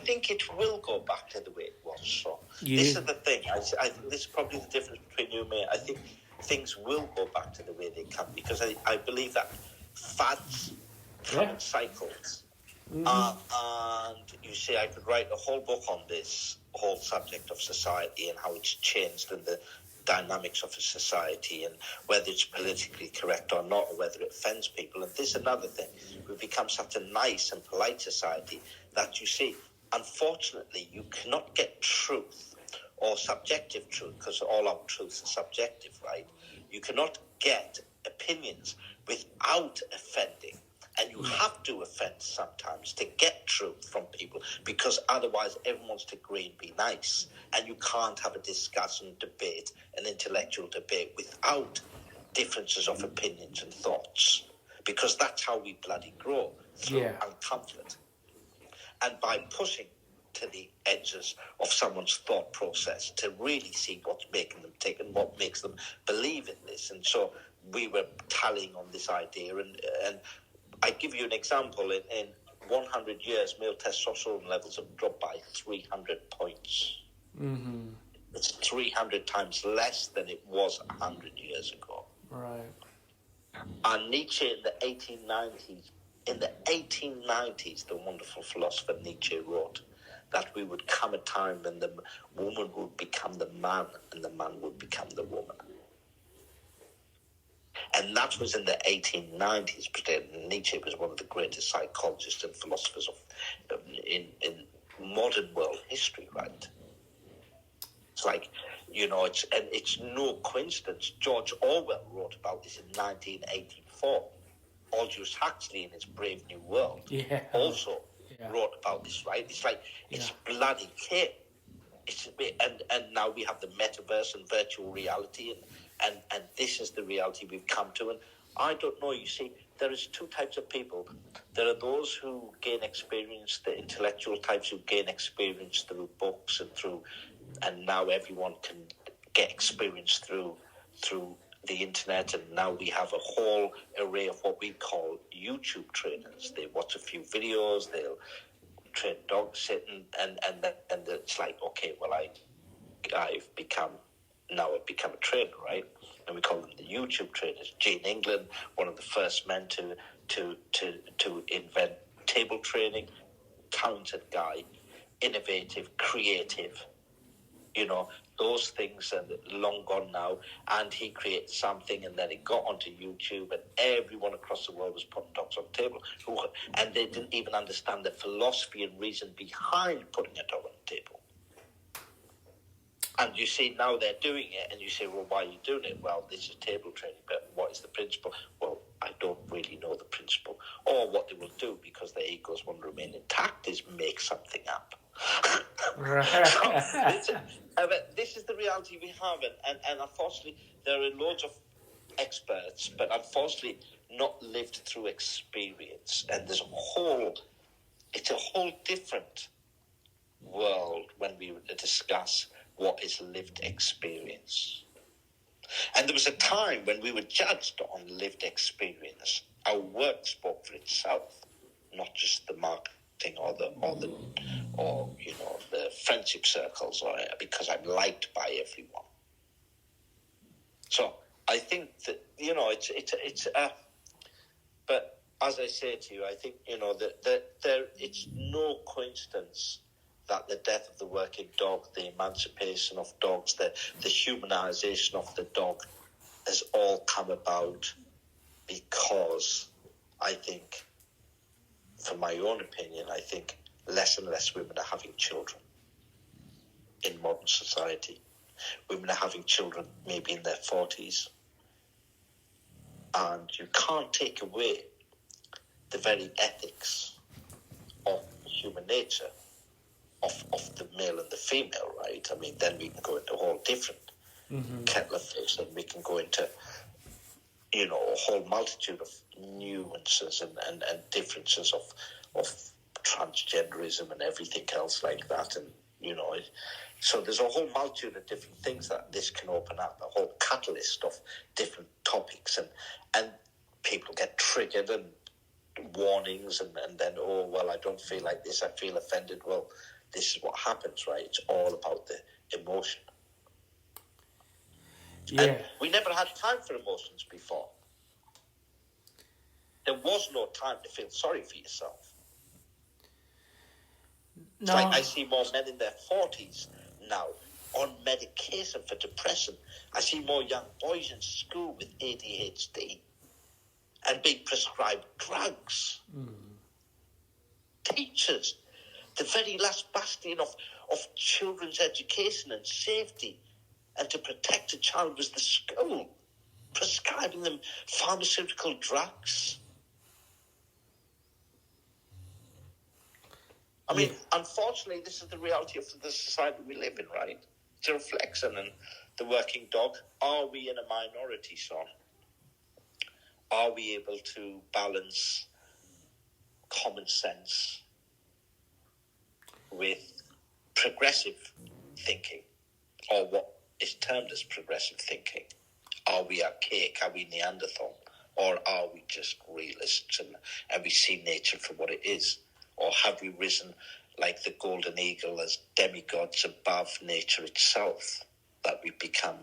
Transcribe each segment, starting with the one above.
think it will go back to the way it was. So this is the thing. I think this is probably the difference between you and me. I think things will go back to the way they can, because I believe that fads come in cycles. And you see, I could write a whole book on this whole subject of society and how it's changed and the dynamics of a society and whether it's politically correct or not, or whether it offends people. And this is another thing. We've become such a nice and polite society that, you see, unfortunately, you cannot get truth or subjective truth, because all our truths are subjective, right? You cannot get opinions without offending. And you have to offend sometimes to get truth from people, because otherwise everyone wants to agree and be nice. And you can't have a discussion, debate, an intellectual debate without differences of opinions and thoughts, because that's how we bloody grow, through uncomfort. And by pushing to the edges of someone's thought process to really see what's making them tick and what makes them believe in this. And so we were tallying on this idea, and I give you an example. In 100 years, male testosterone levels have dropped by 300 points. Mm-hmm. It's 300 times less than it was 100 years ago. Right. And Nietzsche in the 1890s, the wonderful philosopher Nietzsche wrote that we would come a time when the woman would become the man and the man would become the woman. And that was in the 1890s. Nietzsche was one of the greatest psychologists and philosophers in modern world history, right? It's like, it's no coincidence. George Orwell wrote about this in 1984. Aldous Huxley in his Brave New World also wrote about this, right? It's like, it's bloody clear. And now we have the metaverse and virtual reality, and this is the reality we've come to. And I don't know, you see, there is two types of people. There are those who gain experience, the intellectual types who gain experience through books and now everyone can get experience through the internet. And now we have a whole array of what we call YouTube trainers. They watch a few videos, they'll train dog sitting, and it's like, okay, well, I've become a trainer, right? And we call them the YouTube trainers. Gene England, one of the first men to invent table training, talented guy, innovative, creative, those things are long gone now. And he created something, and then it got onto YouTube, and everyone across the world was putting dogs on the table, and they didn't even understand the philosophy and reason behind putting a dog on the table. And you see, now they're doing it, and you say, well, why are you doing it? Well, this is table training, but what is the principle? Well, I don't really know the principle. Or what they will do, because their egos want to remain intact, is make something up. This is the reality we have, and unfortunately, there are loads of experts, but unfortunately not lived through experience. And it's a whole different world when we discuss what is lived experience. And there was a time when we were judged on lived experience. Our work spoke for itself, not just the marketing or the friendship circles, or because I'm liked by everyone. So I think that but as I say to you, I think that it's no coincidence that the death of the working dog, the emancipation of dogs, the humanization of the dog has all come about because I think, from my own opinion, I think less and less women are having children in modern society. Women are having children maybe in their 40s. And you can't take away the very ethics of human nature, of the male and the female, right? I mean, then we can go into a whole different kettle of fish, and we can go into, a whole multitude of nuances and differences of transgenderism and everything else like that. And, so there's a whole multitude of different things that this can open up, a whole catalyst of different topics, and people get triggered, and warnings and then, oh, well, I don't feel like this, I feel offended. Well, this is what happens, right? It's all about the emotion. Yeah. And we never had time for emotions before. There was no time to feel sorry for yourself. It's No. like I see more men in their 40s now on medication for depression. I see more young boys in school with ADHD and being prescribed drugs. Teachers, the very last bastion of children's education and safety and to protect a child was the school, prescribing them pharmaceutical drugs. I mean, unfortunately, this is the reality of the society we live in, right? It's a reflection on the working dog. Are we in a minority, son? Are we able to balance common sense with progressive thinking, or what is termed as progressive thinking? Are we archaic? Are we Neanderthal? Or are we just realists and we see nature for what it is? Or have we risen like the golden eagle as demigods above nature itself, that we become,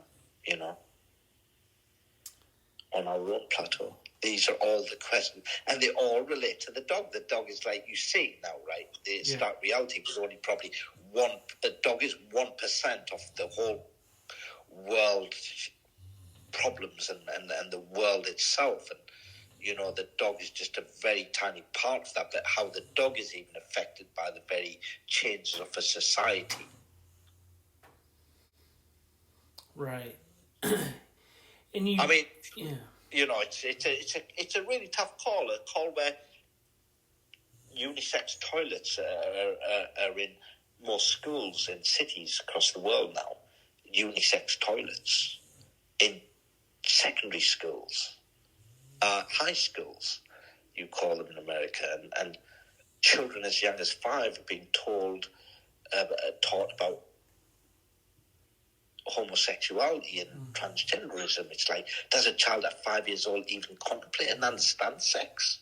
on our own plateau? These are all the questions, and they all relate to the dog. The dog is like, you see now, right? The stark reality was only probably the dog is 1% of the whole world problems and the world itself. And, the dog is just a very tiny part of that, but how the dog is even affected by the very changes of a society. Right. And I mean, it's a really tough call, a call where unisex toilets are in most schools in cities across the world now. Unisex toilets in secondary schools, high schools, you call them in America, and children as young as 5 are being taught about homosexuality and transgenderism. It's like, does a child at 5 years old even contemplate and understand sex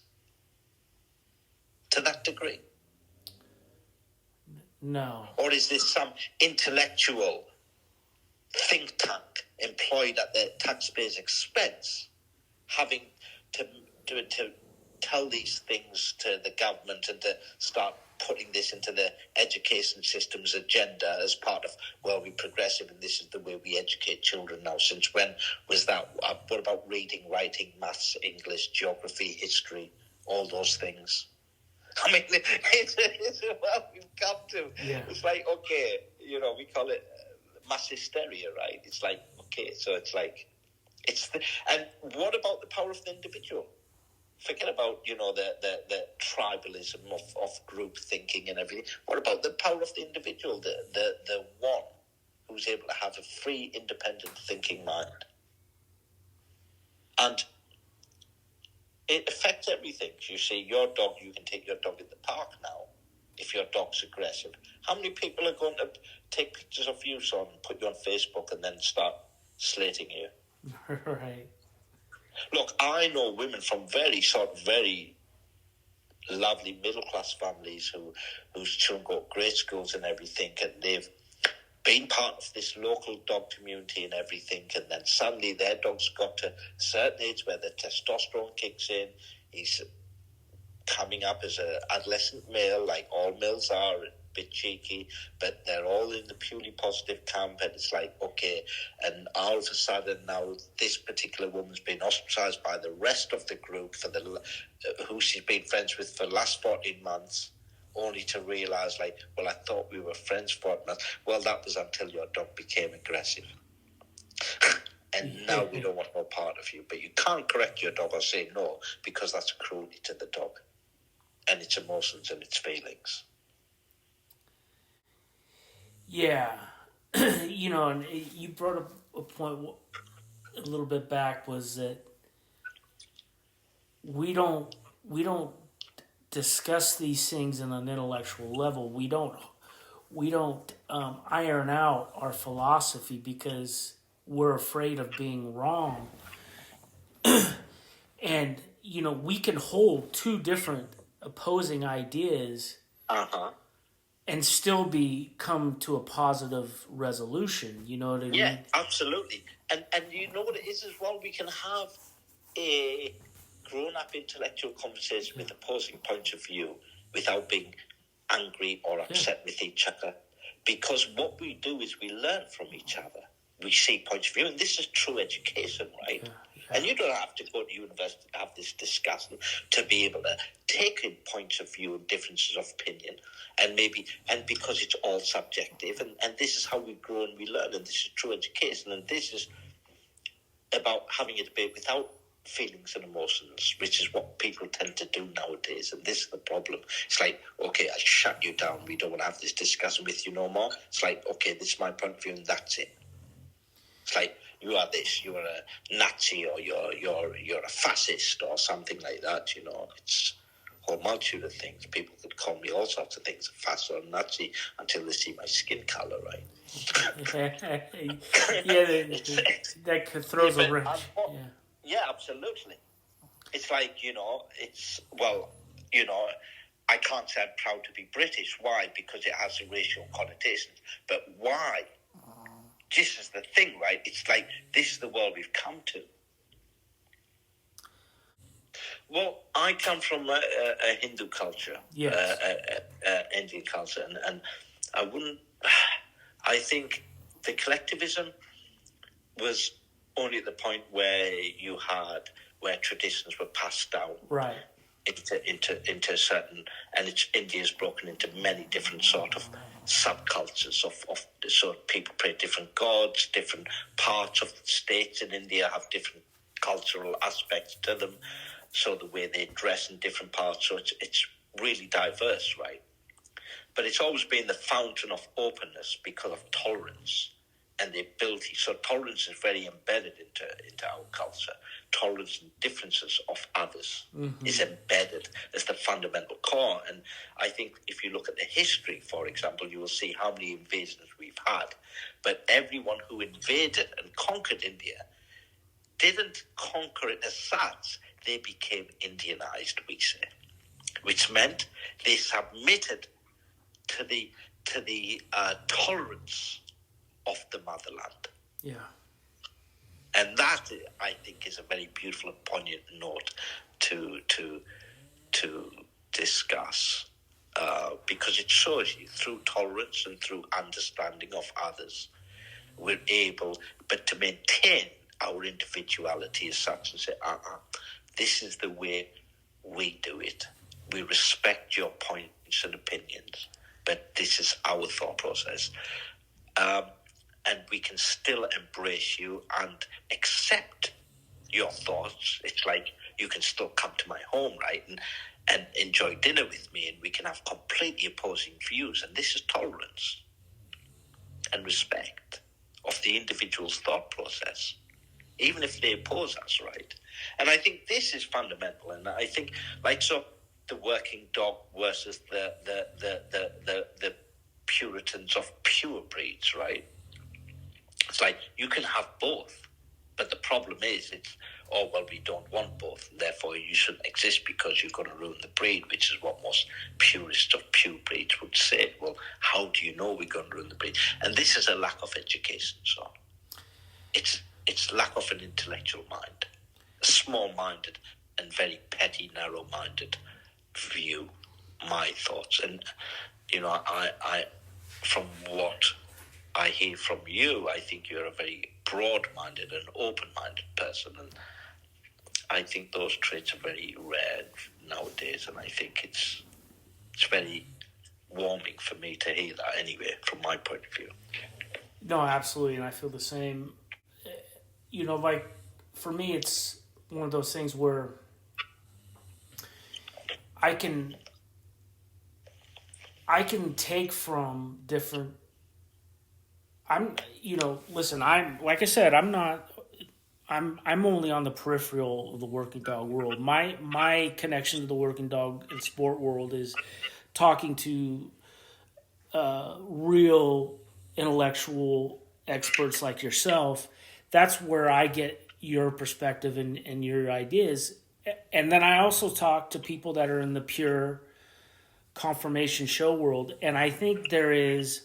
to that degree? No. Or is this some intellectual think tank employed at the taxpayers' expense, having to tell these things to the government and to start putting this into the education system's agenda as part of, well, we're progressive and this is the way we educate children now? Since when was that? What about reading, writing, maths, English, geography, history, all those things? I mean, it's well, we've come to. Yeah. It's like, okay, we call it mass hysteria, right? It's like, okay, so it's like, and what about the power of the individual? Forget about, the tribalism of group thinking and everything. What about the power of the individual, the one who's able to have a free, independent thinking mind? And it affects everything. You see, your dog, you can take your dog in the park now if your dog's aggressive. How many people are going to take pictures of you, son, and put you on Facebook and then start slating you? Right. Look, I know women from very lovely middle-class families whose children go to great schools and everything, and they've been part of this local dog community and everything, and then suddenly their dog's got to a certain age where the testosterone kicks in. He's coming up as an adolescent male, like all males are, a bit cheeky, but they're all in the purely positive camp, and it's like, okay, and all of a sudden now this particular woman's been ostracized by the rest of the group for who she's been friends with for the last 14 months, only to realize, like, well, I thought we were friends for 14 months. Well, that was until your dog became aggressive. And now we don't want no part of you. But you can't correct your dog or say no, because that's cruelty to the dog and its emotions and its feelings. Yeah. And you brought up a point a little bit back, was that we don't discuss these things on an intellectual level. We don't iron out our philosophy because we're afraid of being wrong. And we can hold two different opposing ideas and still come to a positive resolution. You know what I mean? Yeah, absolutely. And you know what it is as well? We can have a grown-up intellectual conversation with opposing points of view without being angry or upset with each other. Because what we do is we learn from each other. We see points of view, and this is true education, right? And you don't have to go to university to have this discussion to be able to take in points of view and differences of opinion, and because it's all subjective, and this is how we grow and we learn, and this is true education, and this is about having a debate without feelings and emotions, which is what people tend to do nowadays, and this is the problem. It's like, okay, I shut you down. We don't want to have this discussion with you no more. It's like, okay, this is my point of view, and that's it. It's like, you are this, you are a Nazi, or you're a fascist, or something like that. It's a whole multitude of things. People could call me all sorts of things, a fascist or a Nazi, until they see my skin color, right? That throws a wrench. Yeah, absolutely. It's like, I can't say I'm proud to be British. Why? Because it has a racial connotation. But why? This is the thing, right? It's like, this is the world we've come to. Well, I come from a Hindu culture, Indian culture, and I think the collectivism was only at the point where where traditions were passed down, right, into certain, and India's broken into many different sort of subcultures of so people pray different gods. Different parts of the states in India have different cultural aspects to them, so the way they dress in different parts. So it's really diverse, right? But it's always been the fountain of openness because of tolerance and the ability. So tolerance is very embedded into our culture. Tolerance and differences of others is embedded as the fundamental core. And I think if you look at the history, for example, you will see how many invasions we've had. But everyone who invaded and conquered India didn't conquer it as such. They became Indianized, we say, which meant they submitted to the tolerance of the motherland. Yeah. And that, I think, is a very beautiful and poignant note to discuss, because it shows you through tolerance and through understanding of others, we're able, but to maintain our individuality as such, and say, this is the way we do it. We respect your points and opinions, but this is our thought process. And we can still embrace you and accept your thoughts. It's like you can still come to my home, right, and enjoy dinner with me, and we can have completely opposing views. And this is tolerance and respect of the individual's thought process, even if they oppose us, right? And I think this is fundamental. And I think, the working dog versus the Puritans of pure breeds, right? It's like you can have both, but the problem is we don't want both, and therefore you shouldn't exist because you're going to ruin the breed, which is what most purists of pure breeds would say. Well, how do you know we're going to ruin the breed? And this is a lack of education, so it's lack of an intellectual mind, a small-minded and very petty, narrow-minded view, my thoughts. And, I from what I hear from you, I think you're a very broad-minded and open-minded person, and I think those traits are very rare nowadays, and I think it's very warming for me to hear that anyway, from my point of view. No, absolutely, and I feel the same. For me, it's one of those things where I can take from different. Listen, I'm only on the peripheral of the working dog world. My connection to the working dog and sport world is talking to real intellectual experts like yourself. That's where I get your perspective and your ideas. and then I also talk to people that are in the pure conformation show world, and I think there is,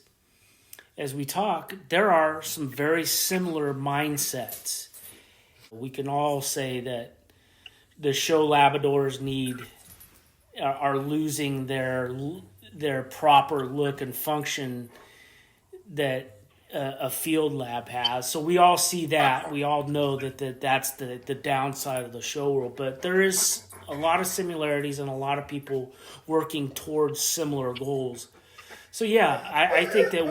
as we talk, there are some very similar mindsets. We can all say that the show Labradors are losing their proper look and function that a field lab has. So we all see that. We all know that's the downside of the show world. But there is a lot of similarities and a lot of people working towards similar goals. So yeah, I think that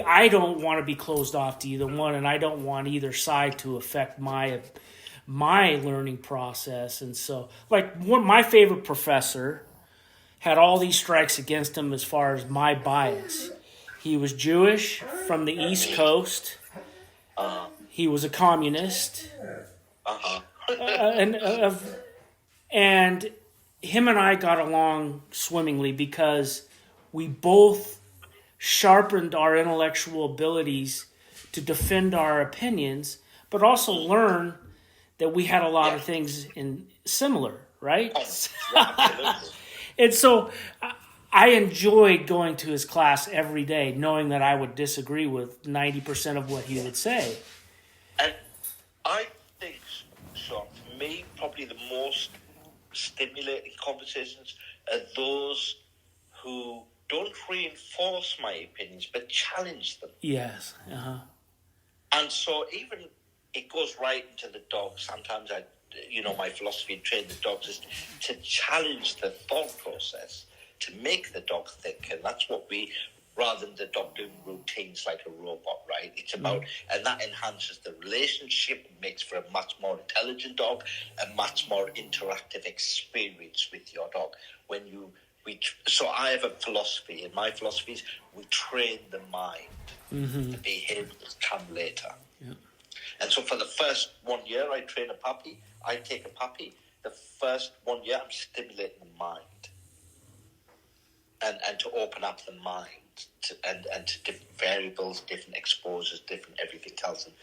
I don't want to be closed off to either one, and I don't want either side to affect my learning process. And so, like, my favorite professor had all these strikes against him as far as my bias. He was Jewish from the East Coast. He was a communist. And him and I got along swimmingly because we both sharpened our intellectual abilities to defend our opinions, but also learn that we had a lot of things similar, right? And so I enjoyed going to his class every day, knowing that I would disagree with 90% of what he would say. And I think, Sean, for me, probably the most stimulating conversations are those who don't reinforce my opinions, but challenge them. Yes. And so even it goes right into the dog. Sometimes my philosophy in training the dogs is to challenge the thought process, to make the dog think. And that's what rather than the dog doing routines like a robot, right? It's about, and that enhances the relationship, makes for a much more intelligent dog, a much more interactive experience with your dog. So I have a philosophy, and my philosophy is we train the mind. The behaviors come later. Yeah. And so for the first 1 year, I train a puppy. I take a puppy. The first 1 year, I'm stimulating the mind. And to open up the mind and to different variables, different exposures, different everything else. And,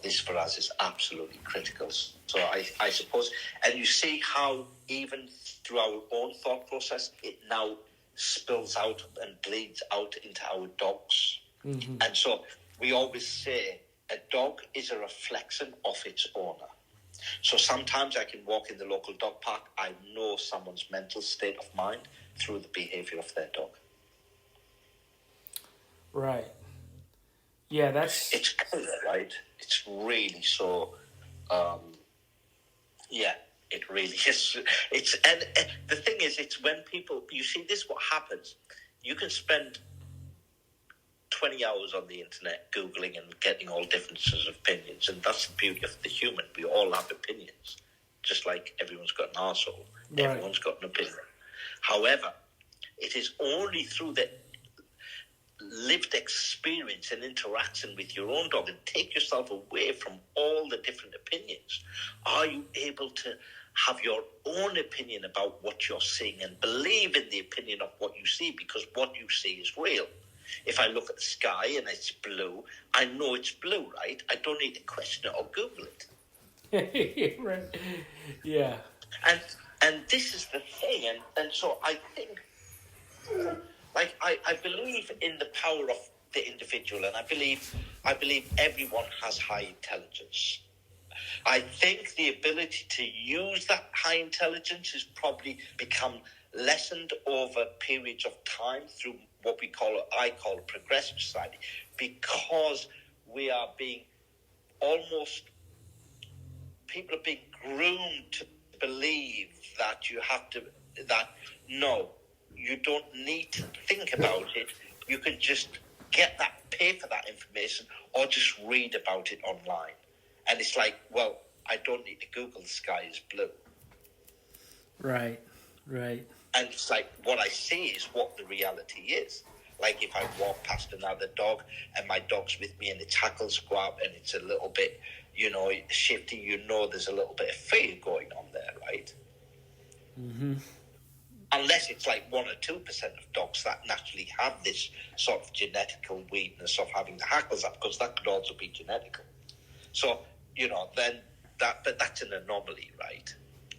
this for us is absolutely critical. So I suppose, and you see how even through our own thought process, it now spills out and bleeds out into our dogs. And so we always say a dog is a reflection of its owner. So sometimes I can walk in the local dog park. I know someone's mental state of mind through the behavior of their dog. Right. Yeah, it's clear, right? It's really so. It really is. And the thing is, it's when people, you see, this what happens. You can spend 20 hours on the internet Googling and getting all differences of opinions, and that's the beauty of the human. We all have opinions, just like everyone's got an arsehole. Right. Everyone's got an opinion. However, it is only through the lived experience and interaction with your own dog, and take yourself away from all the different opinions, are you able to have your own opinion about what you're seeing and believe in the opinion of what you see, because what you see is real. If I look at the sky and it's blue, I know it's blue, right? I don't need to question it or Google it. Right. Yeah. And this is the thing, and so I think, like, I believe in the power of the individual, and I believe everyone has high intelligence. I think the ability to use that high intelligence has probably become lessened over periods of time through what I call a progressive society, because we are being people are being groomed to believe that no, you don't need to think about it. You can just pay for that information or just read about it online. And it's like, well, I don't need to Google the sky is blue. Right. And it's like, what I see is what the reality is. Like if I walk past another dog and my dog's with me and its hackles go up and it's a little bit, shifty, there's a little bit of fear going on there, right? Mm-hmm. Unless it's like 1 or 2% of dogs that naturally have this sort of genetical weakness of having the hackles up, because that could also be genetical. So, then but that's an anomaly, right?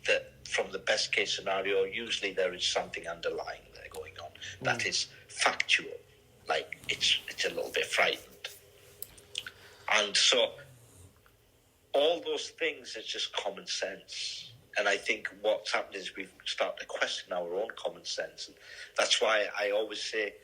That from the best case scenario, usually there is something underlying there going on that is factual. Like it's a little bit frightened. And so all those things is just common sense. And I think what's happened is we've started to question our own common sense. And that's why I always say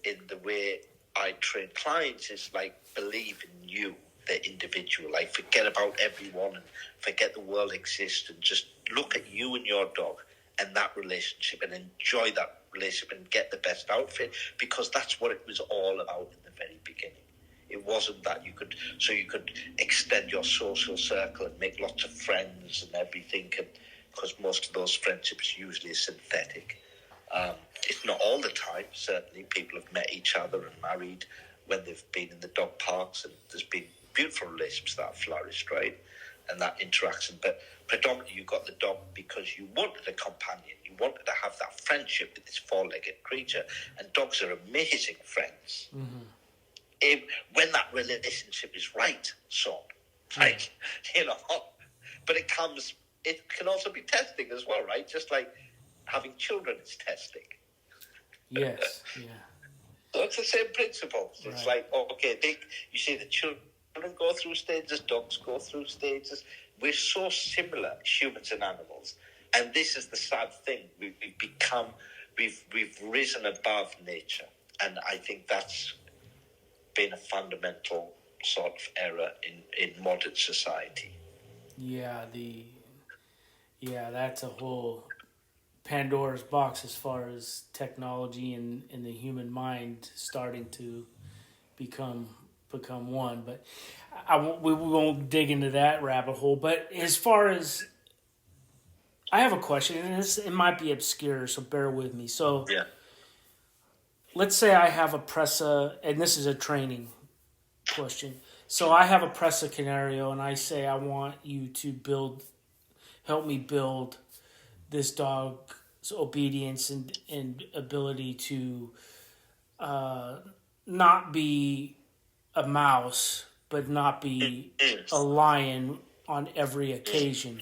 in the way I train clients is like, believe in you, the individual. Like, forget about everyone and forget the world exists and just look at you and your dog and that relationship and enjoy that relationship and get the best out of it, because that's what it was all about in the very beginning. It wasn't that you could extend your social circle and make lots of friends and everything, and because most of those friendships usually are synthetic. It's not all the time. Certainly, people have met each other and married when they've been in the dog parks, and there's been beautiful relationships that have flourished, right? And that interaction. But predominantly, you got the dog because you wanted a companion. You wanted to have that friendship with this four-legged creature. And dogs are amazing friends. Mm-hmm. When that relationship is right, right? You know, but it can also be testing as well, right? Just like having children is testing. Yes, yeah. So it's the same principle. Right. It's like, you see the children go through stages, dogs go through stages. We're so similar, humans and animals. And this is the sad thing. We've risen above nature. And I think that's been a fundamental sort of error in modern society. Yeah, that's a whole Pandora's box as far as technology and the human mind starting to become one. But we won't dig into that rabbit hole. But as far as, I have a question, and it might be obscure, so bear with me. So yeah. Let's say I have a Presa, and this is a training question. So I have a Presa Canario, and I say I want you to help me build this dog's obedience and ability to not be a mouse, but not be a lion on every occasion.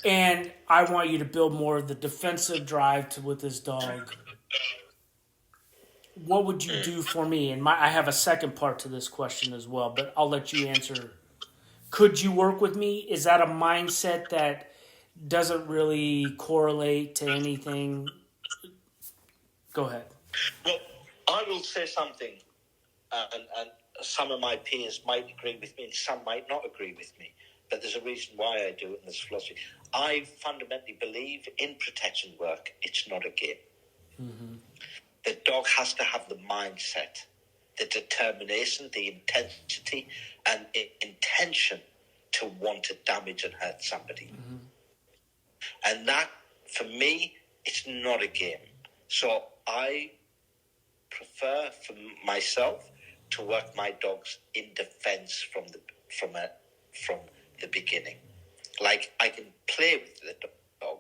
And I want you to build more of the defensive drive with this dog. What would you do for me? And I have a second part to this question as well, but I'll let you answer. Could you work with me? Is that a mindset that doesn't really correlate to anything? Go ahead. Well, I will say something, and some of my peers might agree with me and some might not agree with me, but there's a reason why I do it in this philosophy. I fundamentally believe in protection work. It's not a game. Mm-hmm. The dog has to have the mindset, the determination, the intensity, and intention to want to damage and hurt somebody. Mm-hmm. And that, for me, it's not a game. So I prefer for myself to work my dogs in defense from the beginning. Like, I can play with the dog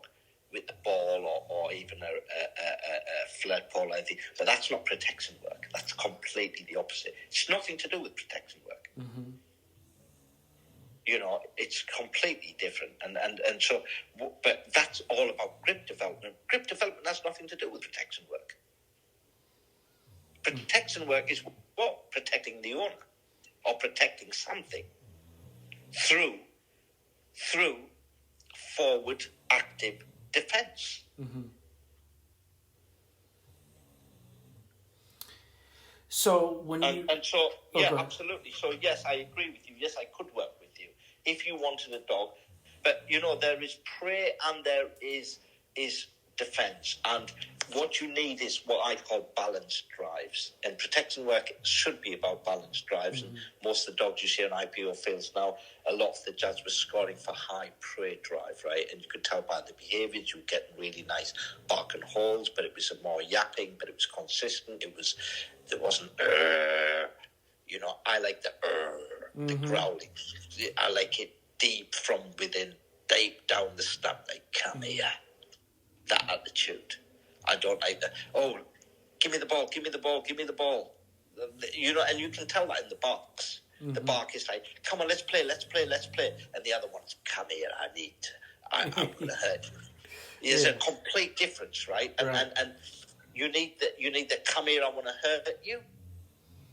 with the ball or even a flirt ball, I think, but that's not protection work. That's completely the opposite. It's nothing to do with protection work. Mm-hmm. You know, it's completely different. And so, but that's all about grip development. Grip development has nothing to do with protection work. Protection work is what? Protecting the owner or protecting something through forward active defense. Mm-hmm. So when you... And so, yeah, absolutely. So, yes, I agree with you. Yes, I could work with you if you wanted a dog. But, you know, there is prey and there is defense. And what you need is what I call balanced drives. And protection work should be about balanced drives. Mm-hmm. And most of the dogs you see on IPO fields now, a lot of the judges were scoring for high prey drive, right? And you could tell by the behaviours, you were getting really nice bark and hauls, but it was a more yapping, but it was consistent. There wasn't, you know, I like the growling. I like it deep from within, deep down the stump, like, come here. That attitude. I don't like that. Oh, give me the ball, give me the ball, give me the ball. You know, and you can tell that in the box. The bark is like, come on, let's play. And the other one's, come here, I'm going to hurt you. There's a complete difference, right? And you need the come here, I want to hurt you,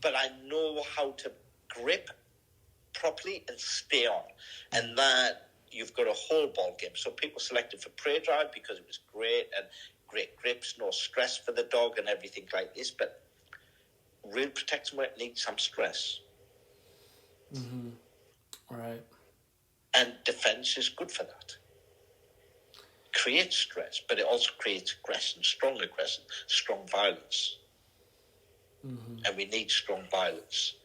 but I know how to grip properly and stay on. And that, you've got a whole ball game. So people selected for prey drive because it was great and great grips, no stress for the dog and everything like this. But real protection work needs some stress. Right. And defense is good for that. Creates stress, but it also creates aggression, strong violence. And we need strong violence.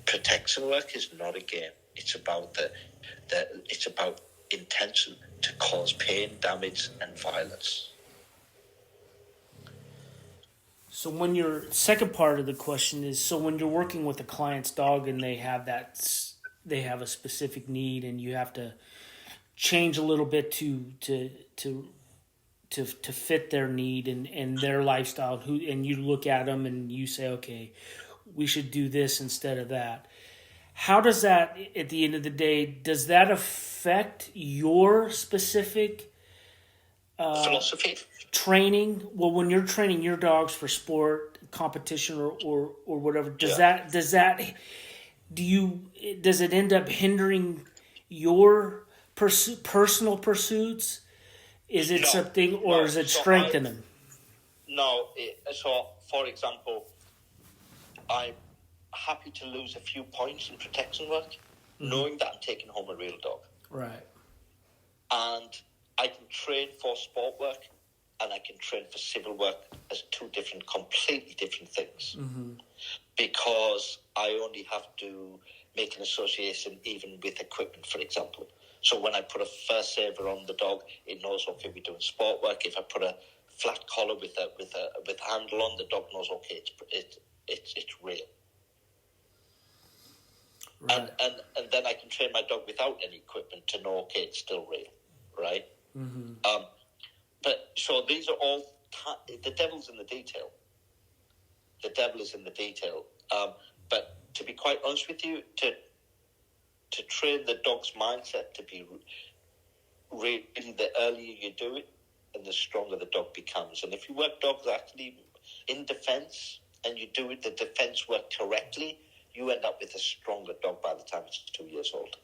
Protection work is not a game. It's about it's about intention to cause pain, damage, and violence. So when your second part of the question is, so when you're working with a client's dog and they have a specific need and you have to change a little bit to fit their need and their lifestyle, and you look at them and you say, okay, we should do this instead of that. How does that, at the end of the day, does that affect your specific philosophy? Training? Well, when you're training your dogs for sport, competition, or whatever, does it end up hindering your personal pursuits? Is it something, or is it strengthening? So, for example, I'm happy to lose a few points in protection work, knowing that I'm taking home a real dog. Right. And I can train for sport work and I can train for civil work as two completely different things. Because I only have to make an association even with equipment, for example. So when I put a fur saver on the dog, it knows, okay, we're doing sport work. If I put a flat collar with a handle on, the dog knows, okay, it's real. Right. And then I can train my dog without any equipment to know, okay, it's still real, right? But so these are all the devil's in the detail. The devil is in the detail. But to be quite honest with you, to train the dog's mindset to be really, the earlier you do it, and the stronger the dog becomes. And if you work dogs actually in defense and you do the defense work correctly, you end up with a stronger dog by the time it's 2 years old.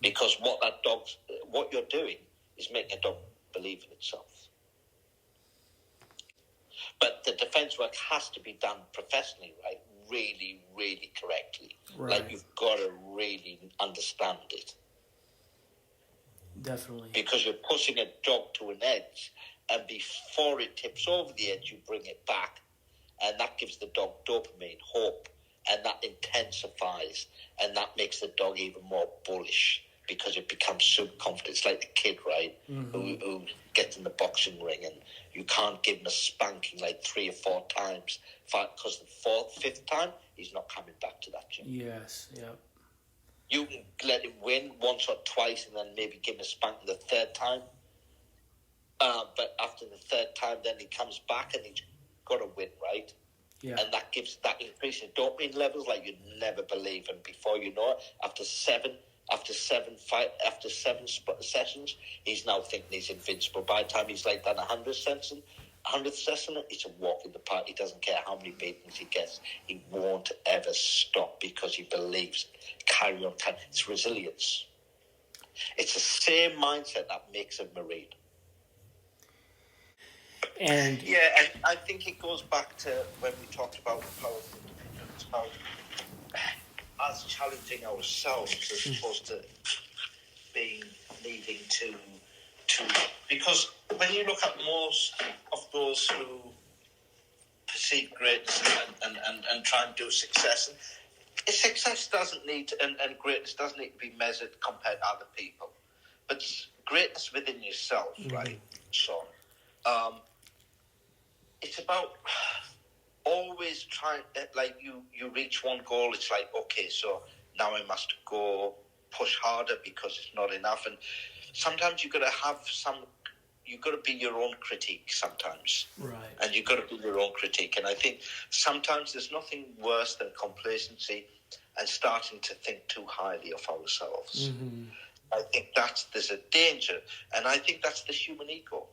Because what you're doing is making a dog believe in itself. But the defense work has to be done professionally, right? Really, really correctly. Right. Like, you've got to really understand it. Definitely. Because you're pushing a dog to an edge, and before it tips over the edge, you bring it back. And that gives the dog dopamine, hope, and that intensifies, and that makes the dog even more bullish because it becomes super confident. It's like the kid, right, who gets in the boxing ring and you can't give him a spanking like 3 or 4 times because the 5th time, he's not coming back to that gym. Yes, yeah. You can let him win once or twice and then maybe give him a spanking the 3rd time. But after the 3rd time, then he comes back and he's got to win, right? Yeah. And that increases dopamine levels like you'd never believe. And before you know it, after seven sessions, he's now thinking he's invincible. By the time he's like done 100th session, it's a walk in the park. He doesn't care how many beatings he gets. He won't ever stop because he believes. Carry on. It's resilience. It's the same mindset that makes a Marine. And I think it goes back to when we talked about the power of independence, about us challenging ourselves as opposed to needing to because when you look at most of those who perceive greatness and try and do success, success doesn't need and greatness doesn't need to be measured compared to other people, but greatness within yourself, right? So it's about always trying, like you reach one goal, it's like, okay, so now I must go push harder because it's not enough. And sometimes you got to have you've got to be your own critique sometimes. Right. And you've got to be your own critique. And I think sometimes there's nothing worse than complacency and starting to think too highly of ourselves. Mm-hmm. I think there's a danger. And I think that's the human ego.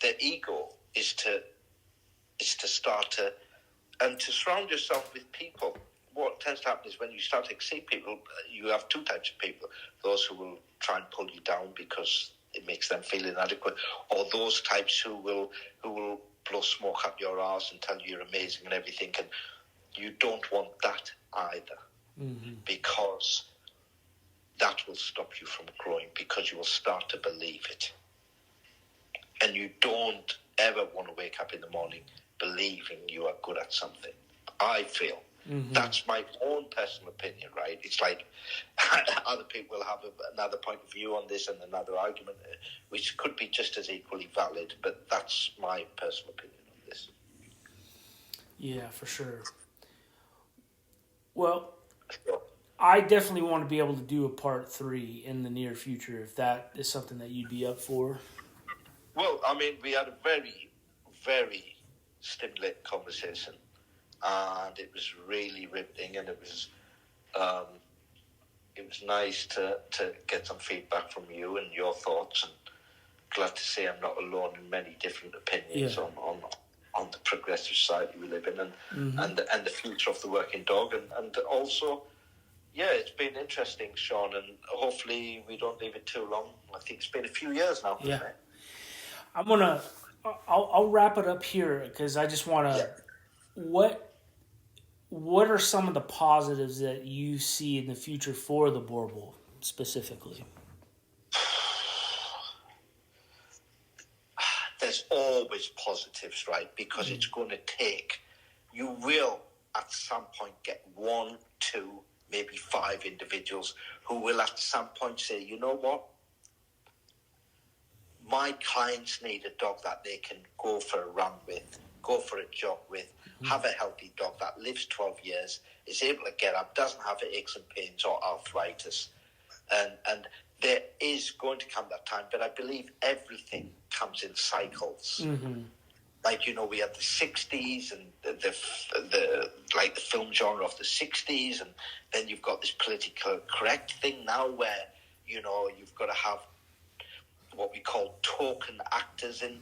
The ego is to start to, and to surround yourself with people. What tends to happen is when you start to exceed people, you have two types of people. Those who will try and pull you down because it makes them feel inadequate, or those types who will blow smoke up your arse and tell you you're amazing and everything. And you don't want that either, because that will stop you from growing, because you will start to believe it. And you don't ever want to wake up in the morning believing you are good at something. I feel. That's my own personal opinion, right? It's like other people will have another point of view on this and another argument, which could be just as equally valid, but that's my personal opinion on this. Yeah, for sure. Well, I definitely want to be able to do a part 3 in the near future, if that is something that you'd be up for. Well, I mean, we had a very, very stimulating conversation, and it was really riveting, and it was nice to get some feedback from you and your thoughts, and glad to say I'm not alone in many different opinions on the progressive society we live in, and the future of the working dog, and also, yeah, it's been interesting, Sean, and hopefully we don't leave it too long. I think it's been a few years now. Yeah. I'll wrap it up here, because I just want to, what are some of the positives that you see in the future for the Boerboel specifically? There's always positives, right? Because it's going to take, you will at some point get 1, 2, maybe 5 individuals who will at some point say, you know what? My clients need a dog that they can go for a run with, go for a jog with, have a healthy dog that lives 12 years, is able to get up, doesn't have aches and pains or arthritis. And there is going to come that time, but I believe everything comes in cycles. Like, you know, we had the 60s and the film genre of the 60s, and then you've got this political correct thing now where, you know, you've got to have what we call token actors in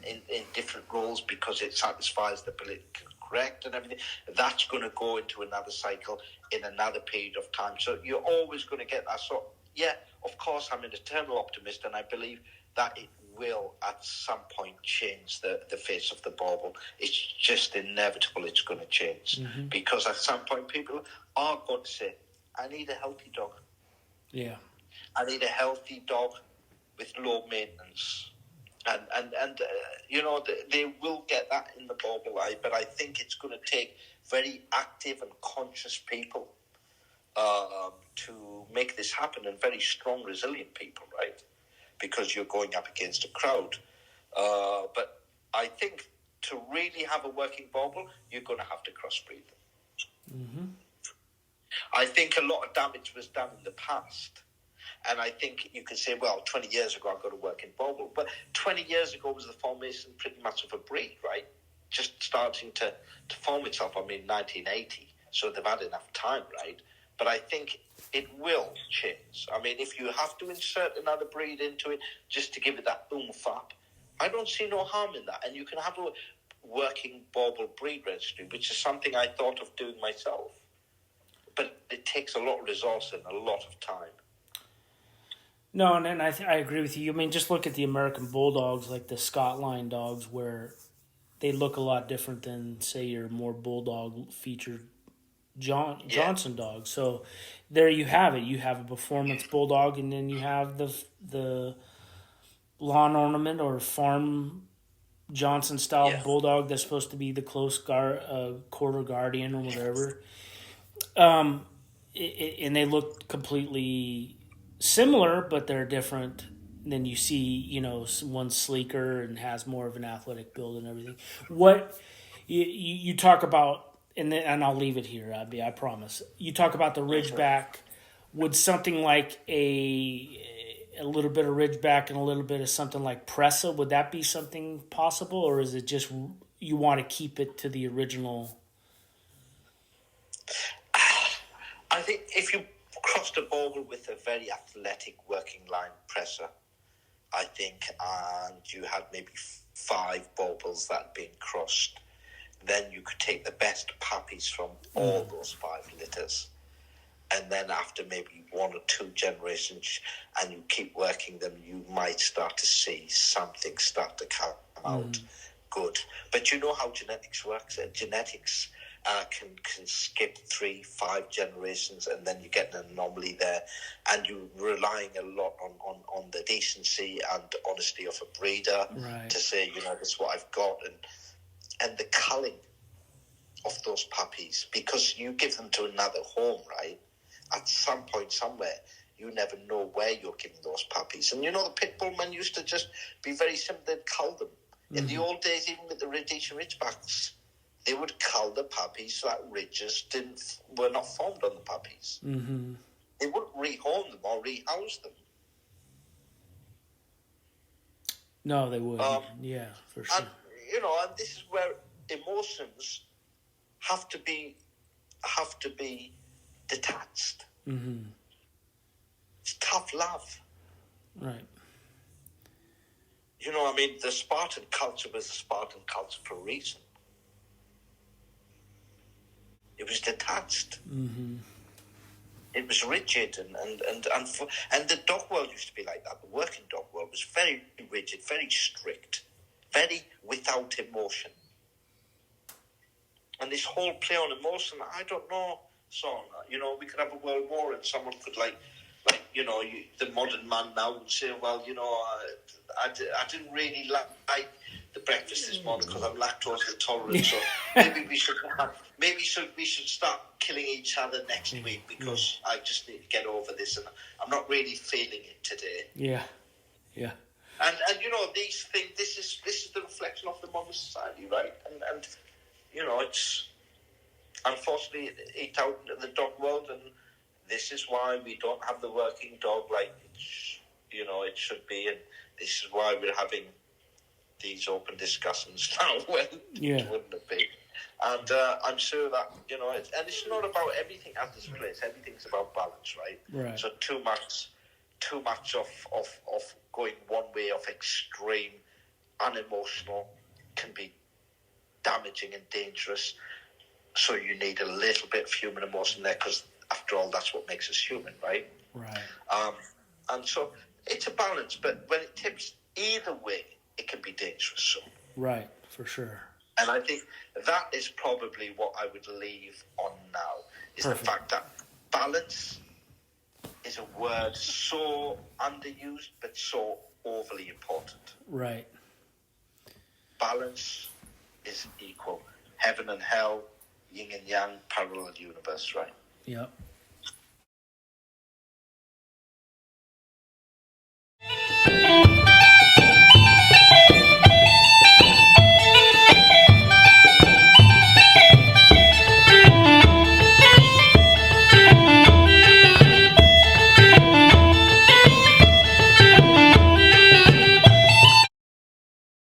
different roles because it satisfies the political correct and everything. That's going to go into another cycle in another period of time. So you're always going to get that. So, yeah, of course, I'm an eternal optimist, and I believe that it will at some point change the face of the Boerboel. It's just inevitable it's going to change because at some point people are going to say, I need a healthy dog. Yeah. I need a healthy dog with low maintenance. And you know, they will get that in the Boerboel eye, but I think it's going to take very active and conscious people to make this happen, and very strong, resilient people, right? Because you're going up against a crowd. But I think to really have a working Boerboel, you're going to have to crossbreed them. I think a lot of damage was done in the past. And I think you can say, well, 20 years ago I got a working Boerboel. But 20 years ago was the formation pretty much of a breed, right? Just starting to form itself, 1980. So they've had enough time, right? But I think it will change. I mean, if you have to insert another breed into it just to give it that oomph up, I don't see no harm in that. And you can have a working Boerboel breed registry, which is something I thought of doing myself. But it takes a lot of resource and a lot of time. No, and I agree with you. I mean, just look at the American Bulldogs, like the Scott line dogs, where they look a lot different than, say, your more Bulldog featured Johnson dogs. So there you have it. You have a performance Bulldog, and then you have the lawn ornament or farm Johnson style Bulldog that's supposed to be the close quarter guardian or whatever. And they look completely similar, but they're different. Then you see, you know, one's sleeker and has more of an athletic build and everything. What you talk about, and I'll leave it here, Abby, I promise. You talk about the Ridgeback. Would something like a a little bit of Ridgeback and a little bit of something like Pressa. Would that be something possible, or is it just you want to keep it to the original? I think if you crossed a Boerboel with a very athletic working line presser, I think, and you had maybe 5 Boerboels that had been crossed, then you could take the best puppies from all those 5 litters. And then after maybe 1 or 2 generations, and you keep working them, you might start to see something start to come out good. But you know how genetics works. Genetics can skip 3, 5 generations, and then you get an anomaly there, and you're relying a lot on the decency and honesty of a breeder to say, this is what I've got, and the culling of those puppies, because you give them to another home, right? At some point, somewhere, you never know where you're giving those puppies. And the pit bull men used to just be very simple. They'd cull them. In the old days, even with the Rhodesian Ridgebacks, they would cull the puppies so that ridges were not formed on the puppies. Mm-hmm. They wouldn't rehome them or rehouse them. No, they wouldn't. Yeah, for sure. And, and this is where emotions have to be detached. Mm-hmm. It's tough love. Right. The Spartan culture was the Spartan culture for a reason. It was detached. Mm-hmm. It was rigid, and the dog world used to be like that. The working dog world was very rigid, very strict, very without emotion. And this whole play on emotion, I don't know. So, we could have a world war and someone could the modern man now would say, well, I didn't really like the breakfast this morning because I'm lactose intolerant. So maybe we should start killing each other next week because I just need to get over this and I'm not really feeling it today. Yeah. And these things. This is the reflection of the modern society, right? And it's unfortunately it out into the dog world, and this is why we don't have the working dog like it should be, and this is why we're having these open discussions now when it wouldn't have been. And I'm sure that and it's not about everything at this place. Everything's about balance, right? Right. So too much of going one way of extreme, unemotional, can be damaging and dangerous. So you need a little bit of human emotion there, because after all, that's what makes us human, right? Right. And so it's a balance, but when it tips either way, it can be dangerous. So. Right, for sure. And I think that is probably what I would leave on now, is Perfect. The fact that balance is a word so underused, but so overly important. Right. Balance is equal. Heaven and hell, yin and yang, parallel universe, right? Yep.